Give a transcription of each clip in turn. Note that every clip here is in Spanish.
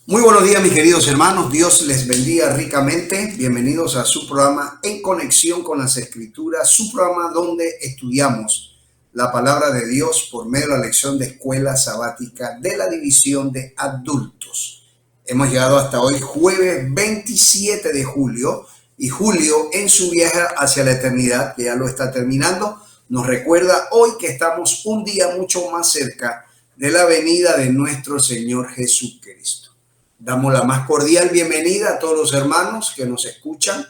Muy buenos días, mis queridos hermanos. Dios les bendiga ricamente. Bienvenidos a su programa En Conexión con las Escrituras, su programa donde estudiamos la palabra de Dios por medio de la lección de escuela sabática de la división de adultos. Hemos llegado hasta hoy, jueves 27 de julio, y Julio en su viaje hacia la eternidad, que ya lo está terminando, nos recuerda hoy que estamos un día mucho más cerca de la venida de nuestro Señor Jesucristo. Damos la más cordial bienvenida a todos los hermanos que nos escuchan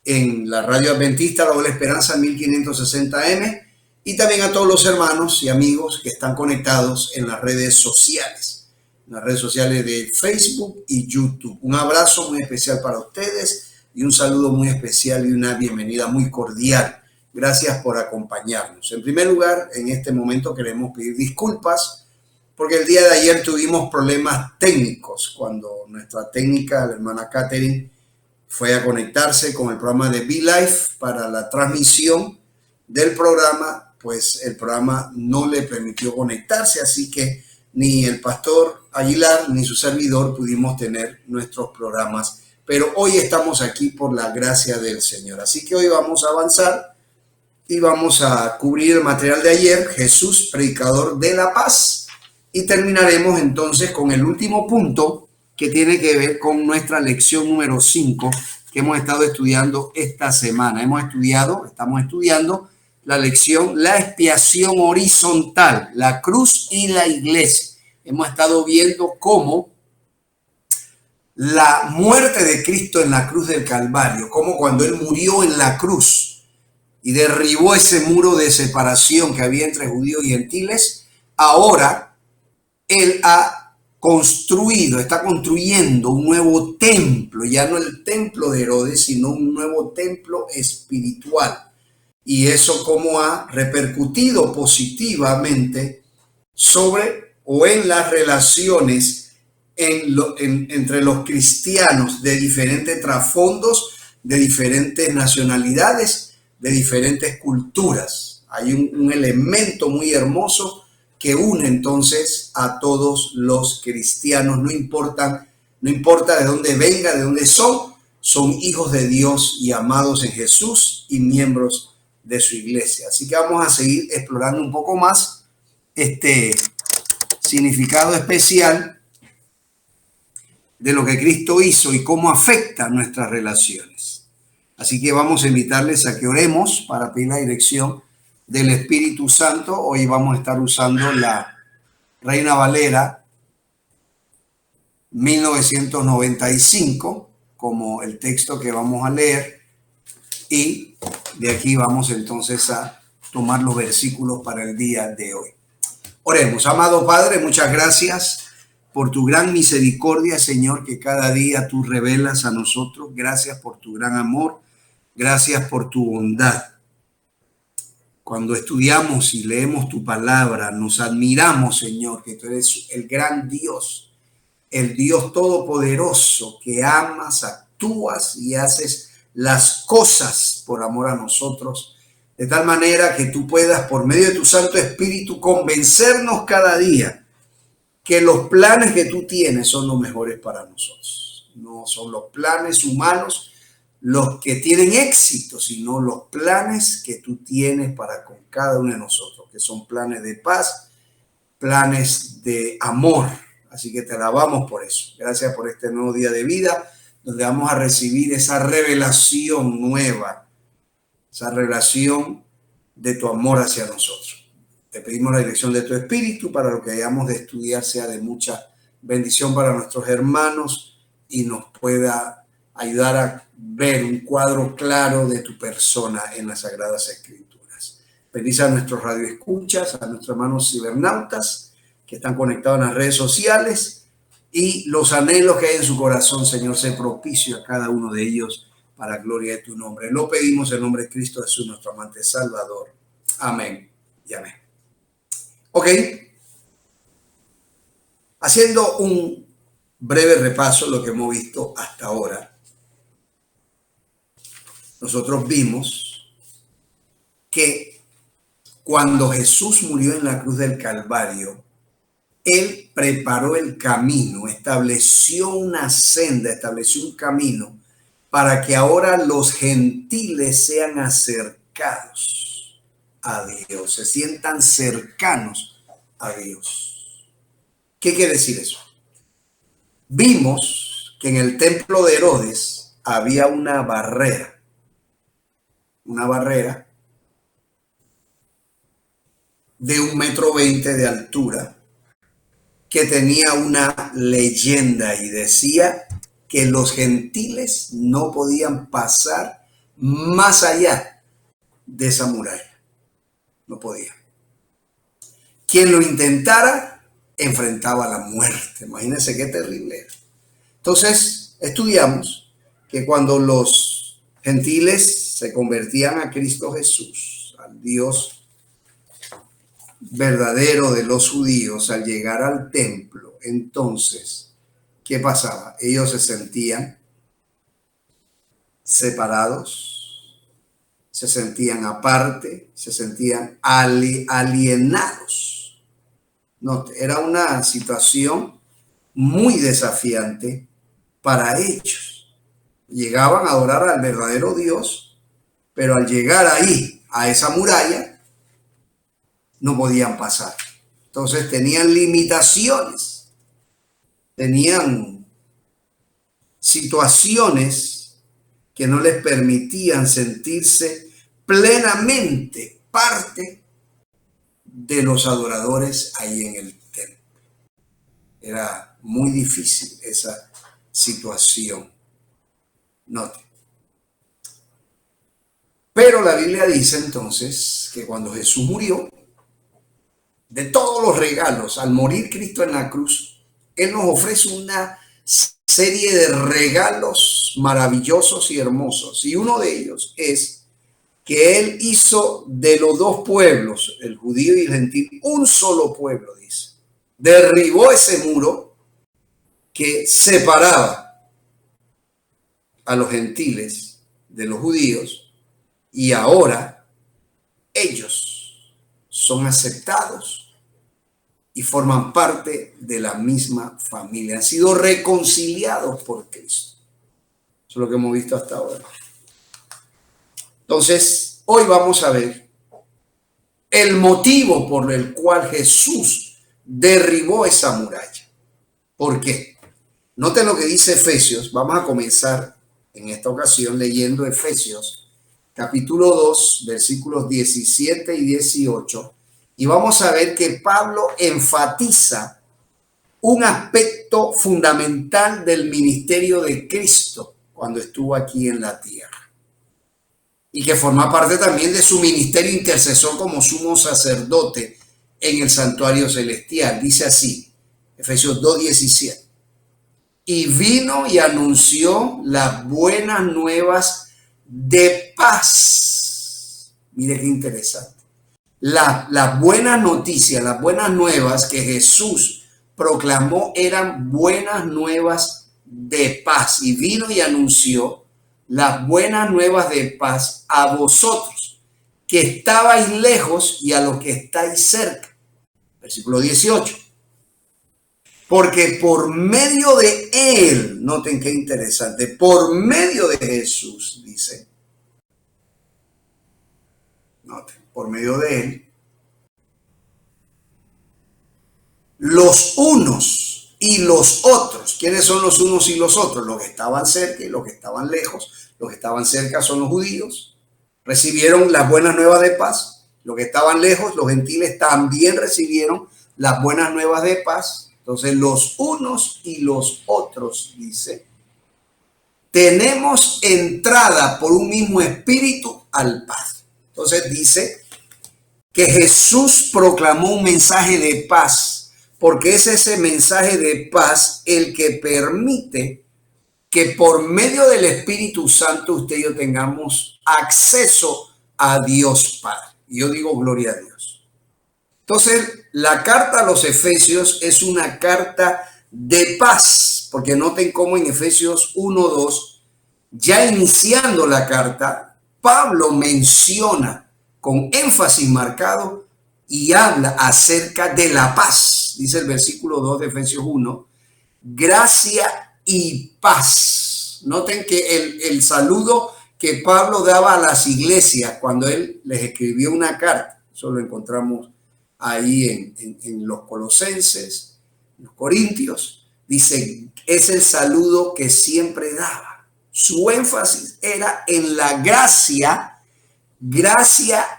en la radio adventista La Ola Esperanza 1560M y también a todos los hermanos y amigos que están conectados en las redes sociales de Facebook y YouTube. Un abrazo muy especial para ustedes y un saludo muy especial y una bienvenida muy cordial. Gracias por acompañarnos. En primer lugar, en este momento queremos pedir disculpas porque el día de ayer tuvimos problemas técnicos cuando nuestra técnica, la hermana Catherine, fue a conectarse con el programa de BeLife para la transmisión del programa, pues el programa no le permitió conectarse, así que ni el pastor Aguilar ni su servidor pudimos tener nuestros programas, pero hoy estamos aquí por la gracia del Señor. Así que hoy vamos a avanzar y vamos a cubrir el material de ayer, Jesús, predicador de la paz. Y terminaremos entonces con el último punto que tiene que ver con nuestra lección número 5 que hemos estado estudiando esta semana. Estamos estudiando la lección, la expiación horizontal, la cruz y la iglesia. Hemos estado viendo cómo la muerte de Cristo en la cruz del Calvario, cómo cuando Él murió en la cruz y derribó ese muro de separación que había entre judíos y gentiles, ahora Él está construyendo un nuevo templo, ya no el templo de Herodes, sino un nuevo templo espiritual. Y eso cómo ha repercutido positivamente sobre o en las relaciones entre los cristianos de diferentes trasfondos, de diferentes nacionalidades, de diferentes culturas. Hay un elemento muy hermoso que une entonces a todos los cristianos, no importa de dónde venga, de dónde son hijos de Dios y amados en Jesús y miembros de su iglesia. Así que vamos a seguir explorando un poco más este significado especial de lo que Cristo hizo y cómo afecta nuestras relaciones. Así que vamos a invitarles a que oremos para pedir la dirección del Espíritu Santo. Hoy vamos a estar usando la Reina Valera 1995 como el texto que vamos a leer, y de aquí vamos entonces a tomar los versículos para el día de hoy. Oremos. Amado Padre, muchas gracias por tu gran misericordia, Señor, que cada día tú revelas a nosotros. Gracias por tu gran amor, gracias por tu bondad. Cuando estudiamos y leemos tu palabra, nos admiramos, Señor, que tú eres el gran Dios, el Dios todopoderoso, que amas, actúas y haces las cosas por amor a nosotros, de tal manera que tú puedas, por medio de tu Santo Espíritu, convencernos cada día que los planes que tú tienes son los mejores para nosotros. No son los planes humanos los que tienen éxito, sino los planes que tú tienes para con cada uno de nosotros, que son planes de paz, planes de amor. Así que te alabamos por eso. Gracias por este nuevo día de vida, donde vamos a recibir esa revelación nueva, esa revelación de tu amor hacia nosotros. Te pedimos la dirección de tu Espíritu para lo que hayamos de estudiar sea de mucha bendición para nuestros hermanos y nos pueda ayudar a ver un cuadro claro de tu persona en las Sagradas Escrituras. Bendice a nuestros radioescuchas, a nuestros hermanos cibernautas que están conectados en las redes sociales, y los anhelos que hay en su corazón, Señor, sé propicio a cada uno de ellos para gloria de tu nombre. Lo pedimos en nombre de Cristo Jesús, nuestro amante Salvador. Amén y amén. Ok. Haciendo un breve repaso de lo que hemos visto hasta ahora, nosotros vimos que cuando Jesús murió en la cruz del Calvario, Él preparó el camino, estableció una senda, estableció un camino para que ahora los gentiles sean acercados a Dios, se sientan cercanos a Dios. ¿Qué quiere decir eso? Vimos que en el templo de Herodes había una barrera de 1,20 m de altura que tenía una leyenda y decía que los gentiles no podían pasar más allá de esa muralla. No podían. Quien lo intentara enfrentaba la muerte. Imagínense qué terrible era. Entonces, estudiamos que cuando los gentiles se convertían a Cristo Jesús, al Dios verdadero de los judíos, al llegar al templo, entonces, ¿qué pasaba? Ellos se sentían separados, se sentían aparte, se sentían alienados. No, era una situación muy desafiante para ellos. Llegaban a adorar al verdadero Dios, pero al llegar ahí, a esa muralla, no podían pasar. Entonces tenían limitaciones, tenían situaciones que no les permitían sentirse plenamente parte de los adoradores ahí en el templo. Era muy difícil esa situación. Note. Pero la Biblia dice entonces que cuando Jesús murió, de todos los regalos, al morir Cristo en la cruz, Él nos ofrece una serie de regalos maravillosos y hermosos. Y uno de ellos es que Él hizo de los dos pueblos, el judío y el gentil, un solo pueblo, dice. Derribó ese muro que separaba a los gentiles de los judíos y ahora ellos son aceptados y forman parte de la misma familia. Han sido reconciliados por Cristo. Eso es lo que hemos visto hasta ahora. Entonces, hoy vamos a ver el motivo por el cual Jesús derribó esa muralla. ¿Por qué? Noten lo que dice Efesios. Vamos a comenzar en esta ocasión leyendo Efesios, capítulo 2, versículos 17 y 18. Y vamos a ver que Pablo enfatiza un aspecto fundamental del ministerio de Cristo cuando estuvo aquí en la tierra. Y que forma parte también de su ministerio intercesor como sumo sacerdote en el santuario celestial. Dice así, Efesios 2:17. Y vino y anunció las buenas nuevas de paz. Mire qué interesante. Las buenas noticias, las buenas nuevas que Jesús proclamó eran buenas nuevas de paz. Y vino y anunció las buenas nuevas de paz a vosotros, que estabais lejos, y a los que estáis cerca. Versículo 18. Porque por medio de Él, noten qué interesante, por medio de Jesús, dice, noten, por medio de Él, los unos y los otros. ¿Quiénes son los unos y los otros? Los que estaban cerca y los que estaban lejos. Los que estaban cerca son los judíos, recibieron las buenas nuevas de paz. Los que estaban lejos, los gentiles, también recibieron las buenas nuevas de paz. Entonces, los unos y los otros, dice, tenemos entrada por un mismo espíritu al Padre. Entonces dice que Jesús proclamó un mensaje de paz, porque es ese mensaje de paz el que permite que por medio del Espíritu Santo usted y yo tengamos acceso a Dios Padre. Y yo digo gloria a Dios. Entonces, la carta a los Efesios es una carta de paz, porque noten cómo en Efesios 1:2, ya iniciando la carta, Pablo menciona con énfasis marcado y habla acerca de la paz. paz. Dice el versículo 2 de Efesios 1, gracia y paz. Noten que el saludo que Pablo daba a las iglesias cuando él les escribió una carta, eso lo encontramos ahí en los Colosenses, los Corintios, dice, es el saludo que siempre daba. Su énfasis era en la gracia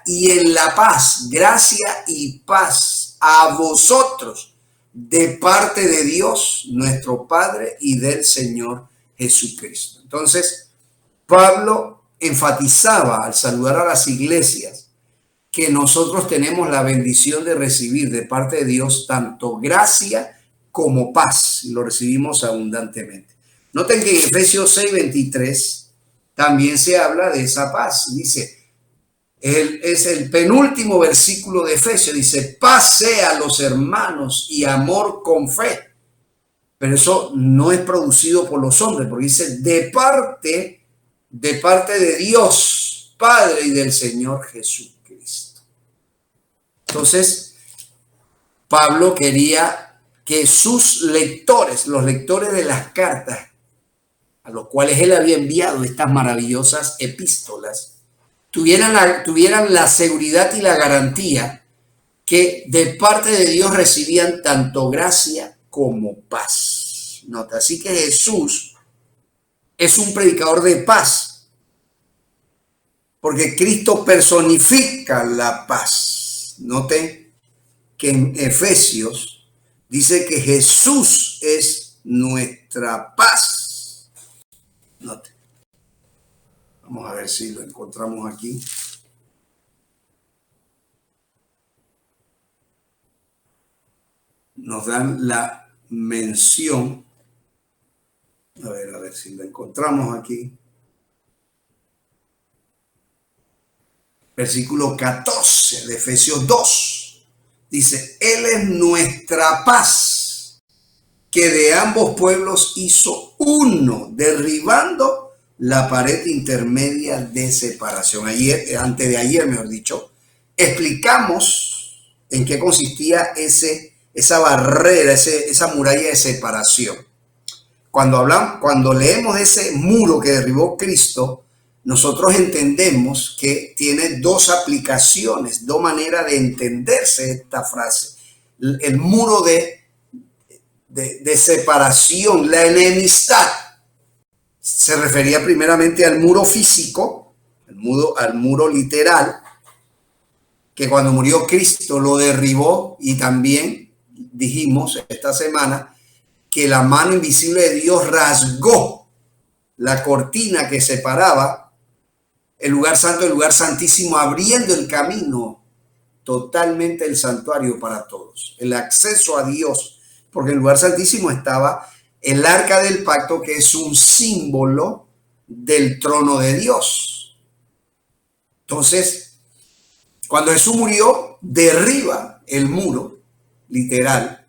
y en la paz, gracia y paz a vosotros de parte de Dios, nuestro Padre, y del Señor Jesucristo. Entonces, Pablo enfatizaba al saludar a las iglesias que nosotros tenemos la bendición de recibir de parte de Dios tanto gracia como paz, y lo recibimos abundantemente. Noten que en Efesios 6:23 también se habla de esa paz. Dice, es el penúltimo versículo de Efesios, dice, paz sea a los hermanos y amor con fe. Pero eso no es producido por los hombres, porque dice, de parte de Dios, Padre, y del Señor Jesucristo. Entonces, Pablo quería que sus lectores, los lectores de las cartas, a los cuales él había enviado estas maravillosas epístolas, tuvieran la seguridad y la garantía que de parte de Dios recibían tanto gracia como paz. Nota, así que Jesús es un predicador de paz, porque Cristo personifica la paz. Noten que en Efesios dice que Jesús es nuestra paz. Noten. Vamos a ver si lo encontramos aquí. Nos dan la mención. A ver si lo encontramos aquí. Versículo 14 de Efesios 2. Dice, Él es nuestra paz, que de ambos pueblos hizo uno, derribando la pared intermedia de separación. Antes de ayer, mejor dicho, explicamos en qué consistía esa barrera, esa muralla de separación. Cuando leemos ese muro que derribó Cristo, nosotros entendemos que tiene dos aplicaciones, dos maneras de entenderse esta frase. El muro de separación, la enemistad, se refería primeramente al muro físico, al muro literal, que cuando murió Cristo lo derribó, y también dijimos esta semana que la mano invisible de Dios rasgó la cortina que separaba el lugar santo del lugar santísimo, abriendo el camino totalmente el santuario para todos, el acceso a Dios, porque en el lugar santísimo estaba el arca del pacto, que es un símbolo del trono de Dios. Entonces, cuando Jesús murió, derriba el muro, literal,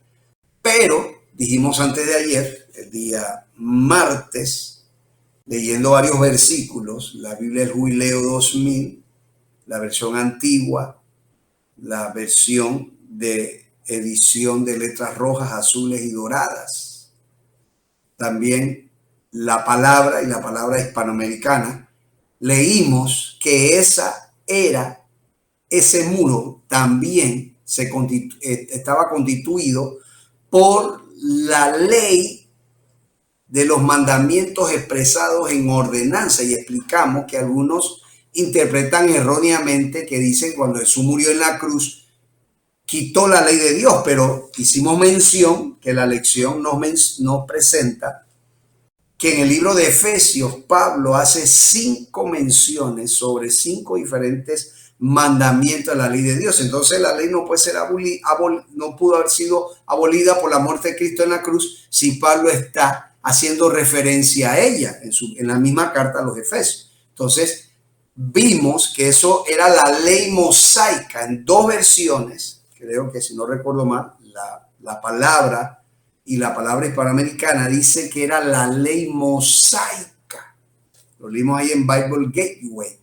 pero dijimos antes de ayer, el día martes, leyendo varios versículos, la Biblia del Jubileo 2000, la versión antigua, la versión de edición de letras rojas, azules y doradas, también la palabra y la palabra hispanoamericana, leímos que ese muro también estaba constituido por la ley de los mandamientos expresados en ordenanza, y explicamos que algunos interpretan erróneamente que dicen cuando Jesús murió en la cruz quitó la ley de Dios, pero hicimos mención que la lección nos presenta que en el libro de Efesios Pablo hace 5 menciones sobre 5 diferentes mandamientos de la ley de Dios. Entonces la ley no puede ser no pudo haber sido abolida por la muerte de Cristo en la cruz si Pablo está haciendo referencia a ella en la misma carta a los Efesios. Entonces vimos que eso era la ley mosaica en 2 versiones. Creo que, si no recuerdo mal, la palabra y la palabra hispanoamericana dice que era la ley mosaica. Lo leímos ahí en Bible Gateway.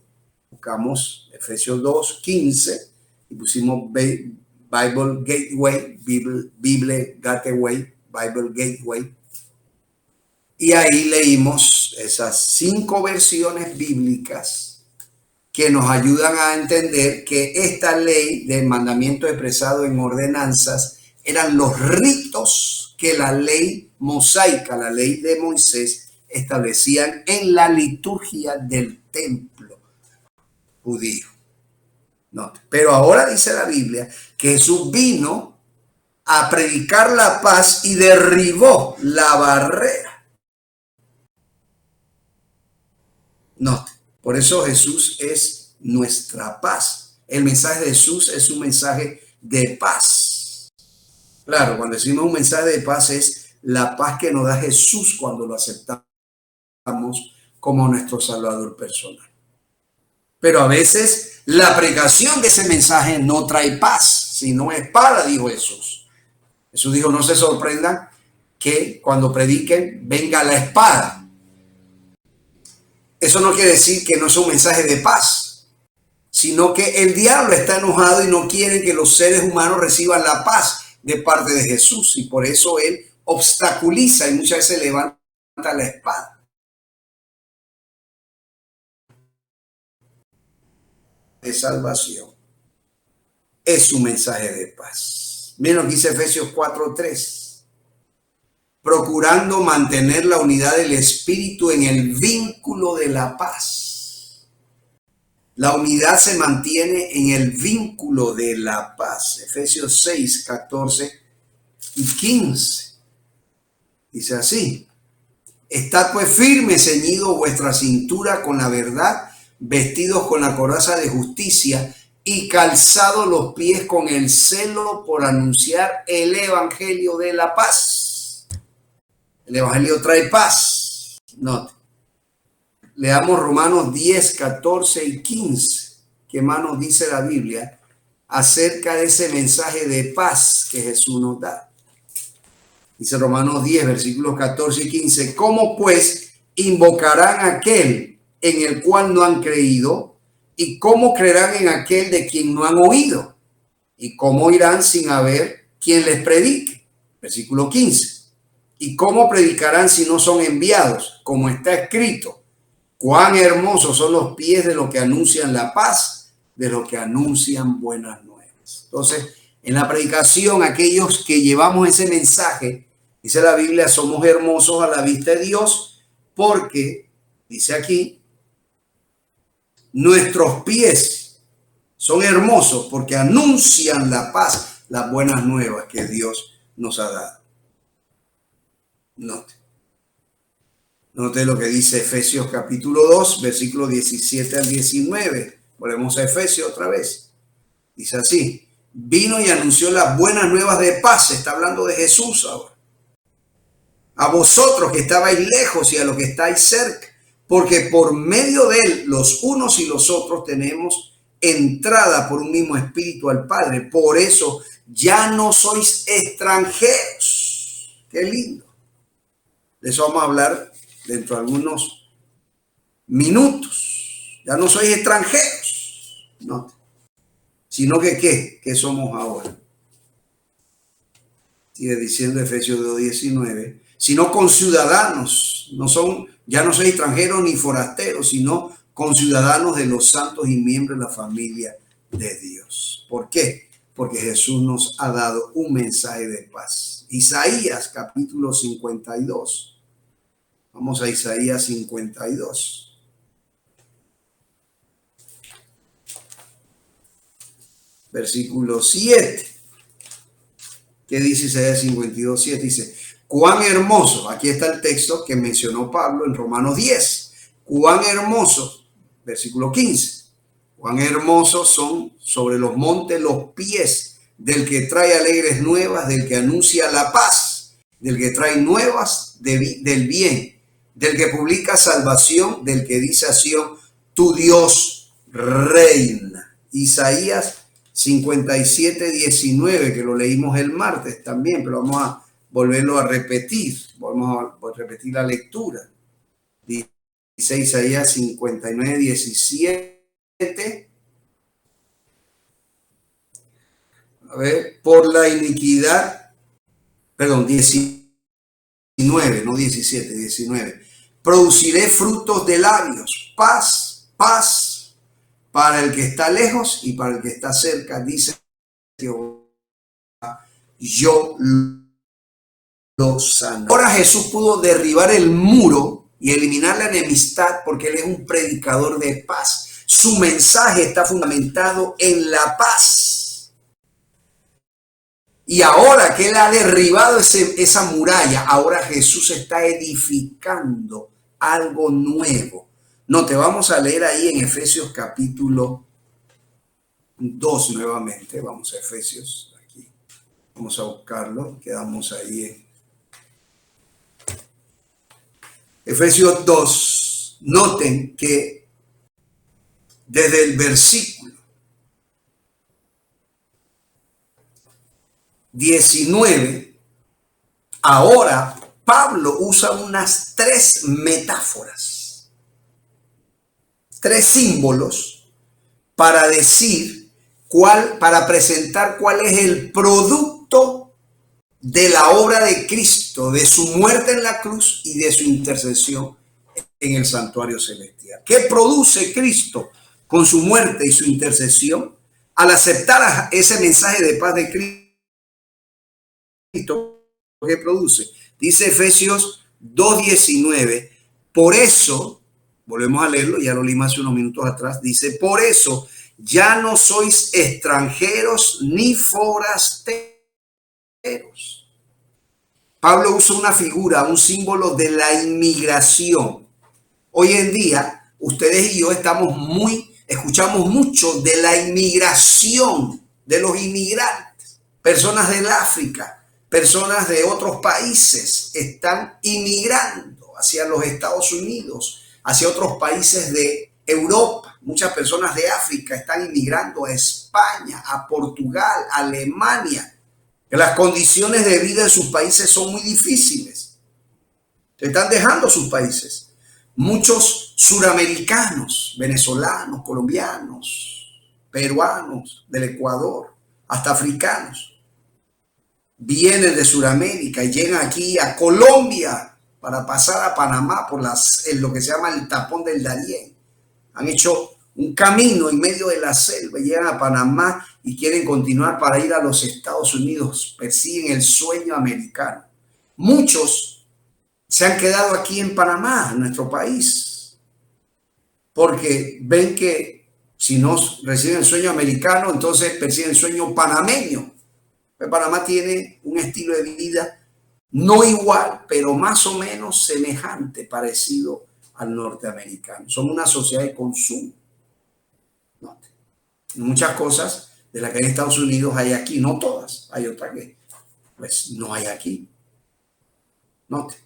Buscamos Efesios 2:15 y pusimos Bible Bible Gateway, Bible Gateway, Bible Gateway. Y ahí leímos esas 5 versiones bíblicas que nos ayudan a entender que esta ley de mandamiento expresado en ordenanzas eran los ritos que la ley mosaica, la ley de Moisés, establecían en la liturgia del templo judío. No, pero ahora dice la Biblia que Jesús vino a predicar la paz y derribó la barrera. No, por eso Jesús es nuestra paz. El mensaje de Jesús es un mensaje de paz. Claro, cuando decimos un mensaje de paz es la paz que nos da Jesús cuando lo aceptamos como nuestro Salvador personal. Pero a veces la predicación de ese mensaje no trae paz, sino espada, dijo Jesús. Jesús dijo, no se sorprendan que cuando prediquen venga la espada. Eso no quiere decir que no es un mensaje de paz, sino que el diablo está enojado y no quiere que los seres humanos reciban la paz de parte de Jesús. Y por eso él obstaculiza y muchas veces levanta la espada. De salvación es un mensaje de paz. Miren lo que dice Efesios 4:3. Procurando mantener la unidad del espíritu en el vínculo de la paz. La unidad se mantiene en el vínculo de la paz. Efesios 6:14 y 15. Dice así: Estad pues firmes, ceñidos vuestra cintura con la verdad, vestidos con la coraza de justicia y calzados los pies con el celo por anunciar el evangelio de la paz. El evangelio trae paz. Note. Leamos Romanos 10, 14 y 15. ¿Qué más nos dice la Biblia acerca de ese mensaje de paz que Jesús nos da? Dice Romanos 10, versículos 14 y 15. ¿Cómo pues invocarán a aquel en el cual no han creído? ¿Y cómo creerán en aquel de quien no han oído? ¿Y cómo irán sin haber quien les predique? Versículo 15. ¿Y cómo predicarán si no son enviados? Como está escrito, cuán hermosos son los pies de los que anuncian la paz, de los que anuncian buenas nuevas. Entonces, en la predicación, aquellos que llevamos ese mensaje, dice la Biblia, somos hermosos a la vista de Dios, porque, dice aquí, nuestros pies son hermosos porque anuncian la paz, las buenas nuevas que Dios nos ha dado. Note lo que dice Efesios capítulo 2, versículos 17 al 19. Volvemos a Efesios otra vez. Dice así: vino y anunció las buenas nuevas de paz. Está hablando de Jesús ahora. A vosotros que estabais lejos y a los que estáis cerca, porque por medio de él los unos y los otros tenemos entrada por un mismo espíritu al Padre. Por eso ya no sois extranjeros. Qué lindo. De eso vamos a hablar dentro de algunos minutos. Ya no sois extranjeros, no, sino que ¿qué somos ahora? Sigue diciendo Efesios 2:19, sino conciudadanos, ya no sois extranjeros ni forasteros, sino conciudadanos de los santos y miembros de la familia de Dios. ¿Por qué? Porque Jesús nos ha dado un mensaje de paz. Isaías capítulo 52. Vamos a Isaías 52. Versículo 7. ¿Qué dice Isaías 52, 7? Dice, cuán hermoso, aquí está el texto que mencionó Pablo en Romanos 10. Cuán hermoso, versículo 15. Cuán hermosos son sobre los montes los pies del que trae alegres nuevas, del que anuncia la paz, del que trae nuevas del bien, del que publica salvación, del que dice a Sión, tu Dios reina. Isaías 57, 19, que lo leímos el martes también, pero vamos a volverlo a repetir. Vamos a repetir la lectura. Dice Isaías 59, 17. A ver, por la iniquidad, perdón, 19, no 17, 19. Produciré frutos de labios, paz, paz para el que está lejos y para el que está cerca, dice Jehová, yo lo sano. Ahora Jesús pudo derribar el muro y eliminar la enemistad porque él es un predicador de paz. Su mensaje está fundamentado en la paz. Y ahora que él ha derribado esa muralla, ahora Jesús está edificando algo nuevo. No, te vamos a leer ahí en Efesios capítulo 2 nuevamente. Vamos a Efesios, aquí. Vamos a buscarlo. Quedamos ahí en Efesios 2. Noten que desde el versículo 19, ahora Pablo usa unas 3 metáforas, 3 símbolos para decir para presentar cuál es el producto de la obra de Cristo, de su muerte en la cruz y de su intercesión en el santuario celestial. ¿Qué produce Cristo con su muerte y su intercesión al aceptar ese mensaje de paz de Cristo? ¿Qué produce? Dice Efesios 2:19, por eso, volvemos a leerlo, ya lo leímos hace unos minutos atrás, dice, por eso ya no sois extranjeros ni forasteros. Pablo usa una figura, un símbolo de la inmigración. Hoy en día, ustedes y yo escuchamos mucho de la inmigración, de los inmigrantes, personas del África, personas de otros países están inmigrando hacia los Estados Unidos, hacia otros países de Europa. Muchas personas de África están inmigrando a España, a Portugal, a Alemania. Las condiciones de vida en sus países son muy difíciles. Se están dejando sus países. Muchos suramericanos, venezolanos, colombianos, peruanos, del Ecuador, hasta africanos, vienen de Sudamérica y llegan aquí a Colombia para pasar a Panamá por lo que se llama el tapón del Darién. Han hecho un camino en medio de la selva, llegan a Panamá y quieren continuar para ir a los Estados Unidos, persiguen el sueño americano. Muchos se han quedado aquí en Panamá, en nuestro país, porque ven que si no reciben el sueño americano, entonces persiguen el sueño panameño. Panamá tiene un estilo de vida no igual, pero más o menos semejante, parecido al norteamericano. Somos una sociedad de consumo. Muchas cosas de las que hay en Estados Unidos hay aquí, no todas, hay otras que pues no hay aquí. Note.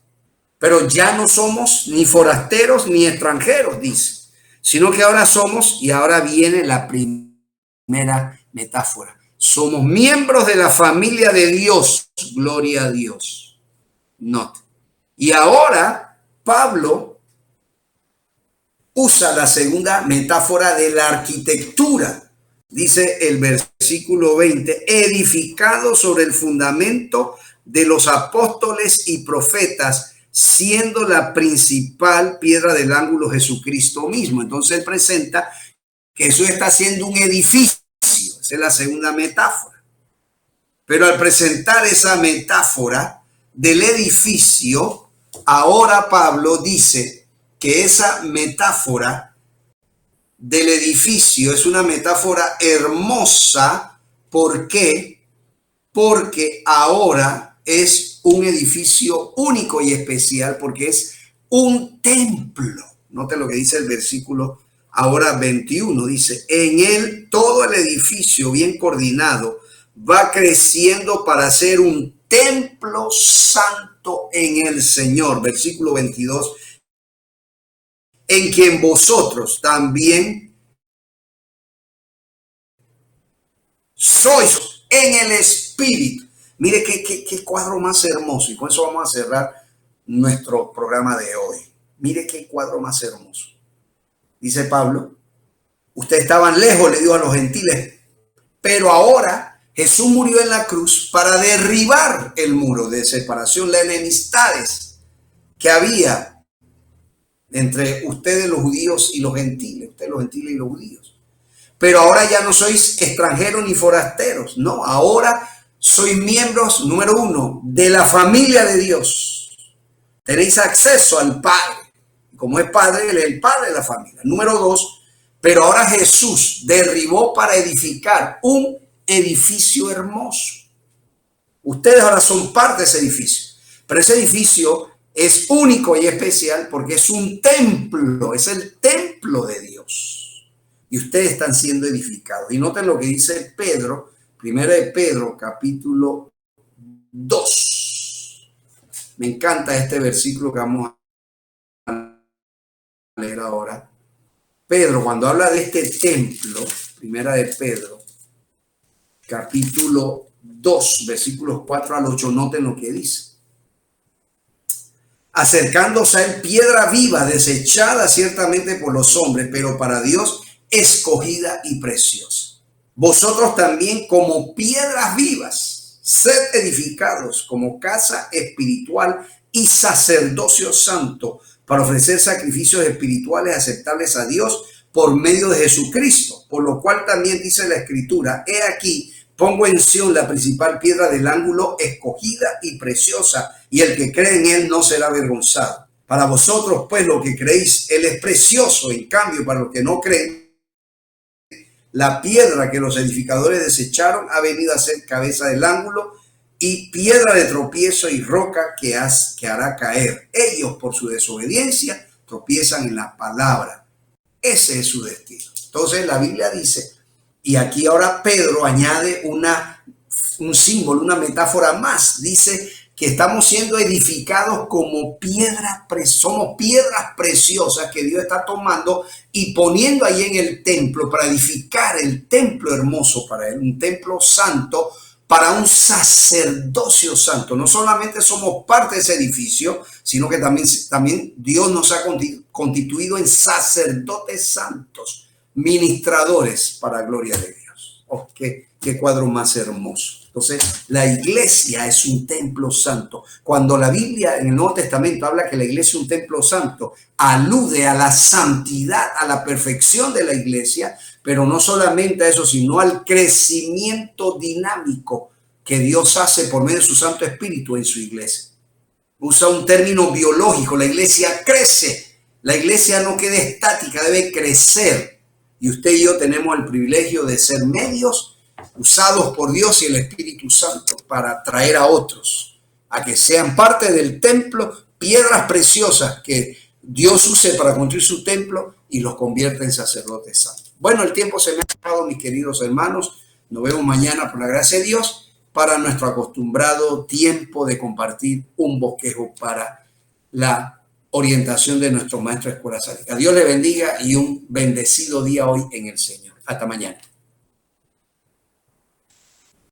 Pero ya no somos ni forasteros ni extranjeros, dice, sino que ahora somos, y ahora viene la primera metáfora, somos miembros de la familia de Dios, gloria a Dios. Note. Y ahora Pablo usa la segunda metáfora de la arquitectura. Dice el versículo 20, edificado sobre el fundamento de los apóstoles y profetas, siendo la principal piedra del ángulo Jesucristo mismo. Entonces él presenta que Jesús está haciendo un edificio. Esa es la segunda metáfora. Pero al presentar esa metáfora del edificio, ahora Pablo dice que esa metáfora del edificio es una metáfora hermosa. ¿Por qué? Porque ahora es un edificio único y especial, porque es un templo. Note lo que dice el versículo ahora 21. Dice, en él todo el edificio bien coordinado va creciendo para ser un templo santo en el Señor. Versículo 22. En quien vosotros también sois en el Espíritu. Mire qué cuadro más hermoso. Y con eso vamos a cerrar nuestro programa de hoy. Mire qué cuadro más hermoso. Dice Pablo, ustedes estaban lejos, le digo a los gentiles, pero ahora Jesús murió en la cruz para derribar el muro de separación, las enemistades que había entre ustedes los judíos y los gentiles, ustedes los gentiles y los judíos. Pero ahora ya no sois extranjeros ni forasteros, no, ahora sois miembros, número uno, de la familia de Dios. Tenéis acceso al Padre. Como es Padre, Él es el Padre de la familia. Número dos, pero ahora Jesús derribó para edificar un edificio hermoso. Ustedes ahora son parte de ese edificio, pero ese edificio es único y especial porque es un templo, es el templo de Dios. Y ustedes están siendo edificados. Y noten lo que dice Pedro, primera de Pedro, capítulo 2. Me encanta este versículo que vamos a leer ahora. Pedro, cuando habla de este templo, primera de Pedro, capítulo 2, versículos 4 al 8, noten lo que dice. Acercándose a él piedra viva, desechada ciertamente por los hombres, pero para Dios escogida y preciosa. Vosotros también como piedras vivas, sed edificados como casa espiritual y sacerdocio santo para ofrecer sacrificios espirituales aceptables a Dios por medio de Jesucristo. Por lo cual también dice la Escritura, he aquí, pongo en Sión la principal piedra del ángulo, escogida y preciosa, y el que cree en él no será avergonzado. Para vosotros, pues, lo que creéis, él es precioso. En cambio, para los que no creen, la piedra que los edificadores desecharon ha venido a ser cabeza del ángulo y piedra de tropiezo y roca que hará caer. Ellos, por su desobediencia, tropiezan en la palabra. Ese es su destino. Entonces, la Biblia dice, y aquí ahora Pedro añade un símbolo, una metáfora más. Dice que estamos siendo edificados como piedras, somos piedras preciosas que Dios está tomando y poniendo ahí en el templo para edificar el templo hermoso para él, un templo santo para un sacerdocio santo. No solamente somos parte de ese edificio, sino que también Dios nos ha constituido en sacerdotes santos, ministradores para gloria de Dios. Oh, qué cuadro más hermoso. Entonces, la iglesia es un templo santo. Cuando la Biblia en el Nuevo Testamento habla que la iglesia es un templo santo, alude a la santidad, a la perfección de la iglesia, pero no solamente a eso, sino al crecimiento dinámico que Dios hace por medio de su Santo Espíritu en su iglesia. Usa un término biológico, la iglesia crece. La iglesia no queda estática, debe crecer. Y usted y yo tenemos el privilegio de ser medios usados por Dios y el Espíritu Santo para traer a otros a que sean parte del templo, piedras preciosas que Dios use para construir su templo y los convierte en sacerdotes santos. Bueno, el tiempo se me ha acabado, mis queridos hermanos. Nos vemos mañana, por la gracia de Dios, para nuestro acostumbrado tiempo de compartir un bosquejo para la orientación de nuestro maestro de escuela sabática. Dios le bendiga y un bendecido día hoy en el Señor. Hasta mañana.